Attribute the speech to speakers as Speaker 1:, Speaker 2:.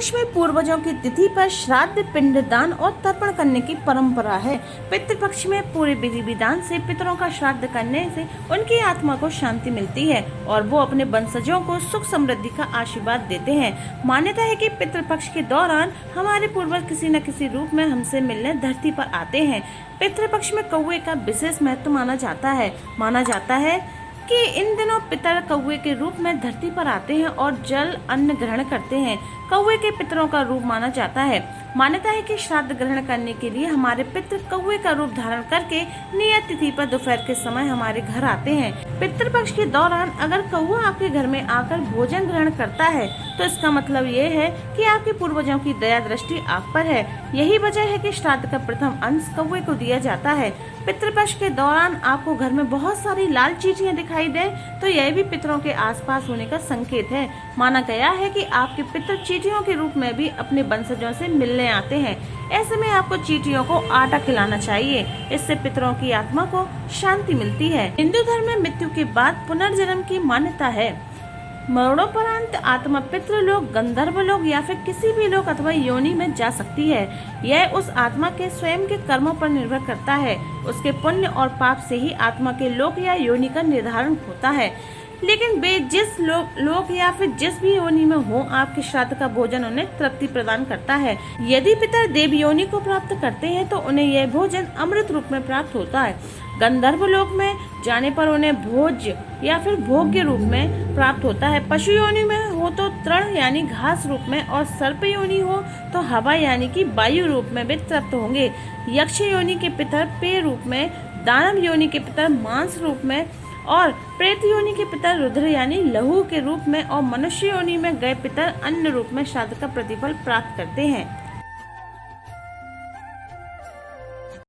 Speaker 1: पितृपक्ष में पूर्वजों की तिथि पर श्राद्ध, पिंडदान और तर्पण करने की परंपरा है। पितृपक्ष में पूरे विधि विधान से पितरों का श्राद्ध करने से उनकी आत्मा को शांति मिलती है और वो अपने वंशजों को सुख समृद्धि का आशीर्वाद देते हैं। मान्यता है कि पितृपक्ष के दौरान हमारे पूर्वज किसी न किसी रूप में हमसे मिलने धरती पर आते हैं। पितृपक्ष में कौवे का विशेष महत्व माना जाता है कि इन दिनों पितर कौवे के रूप में धरती पर आते हैं और जल अन्न ग्रहण करते हैं। कौवे के पितरों का रूप माना जाता है। मान्यता है कि श्राद्ध ग्रहण करने के लिए हमारे पितृ कौवे का रूप धारण करके नियत तिथि पर दोपहर के समय हमारे घर आते हैं। पितृपक्ष के दौरान अगर कौवा आपके घर में आकर भोजन ग्रहण करता है तो इसका मतलब ये है कि आपके पूर्वजों की दया दृष्टि आप पर है। यही वजह है कि श्राद्ध का प्रथम अंश कौवे को दिया जाता है। पितृपक्ष के दौरान आपको घर में बहुत सारी लाल चींटियां दिखाई दे तो यह भी पितरों के आसपास होने का संकेत है। माना गया है कि आपके पितर चींटियों के रूप में भी अपने वंशजों से मिलने आते हैं। ऐसे में आपको चींटियों को आटा खिलाना चाहिए। इससे पितरों की आत्मा को शांति मिलती है। हिंदू धर्म में मृत्यु के बाद पुनर्जन्म की मान्यता है। मरणोपरांत आत्मा पितृलोक, गंधर्व लोक या फिर किसी भी लोक अथवा योनि में जा सकती है। यह उस आत्मा के स्वयं के कर्मों पर निर्भर करता है। उसके पुण्य और पाप से ही आत्मा के लोक या योनि का निर्धारण होता है। लेकिन वे जिस लोक या फिर जिस भी योनि में हो, आपके श्राद्ध का भोजन उन्हें तृप्ति प्रदान करता है। यदि पितर देव योनि को प्राप्त करते हैं तो उन्हें यह भोजन अमृत रूप में प्राप्त होता है। गंधर्व लोक में जाने पर उन्हें भोज्य या फिर भोग के रूप में प्राप्त होता है। पशु योनि में हो तो तृण यानी घास रूप में और सर्प योनि हो तो हवा यानी कि वायु रूप में वे तृप्त होंगे। यक्ष योनि के पितर पेय रूप में, दानव योनि के पितर मांस रूप में और प्रेत योनि के पितर रुद्र यानी लहू के रूप में और मनुष्य योनि में गए पितर अन्न रूप में श्राद्ध का प्रतिफल प्राप्त करते हैं।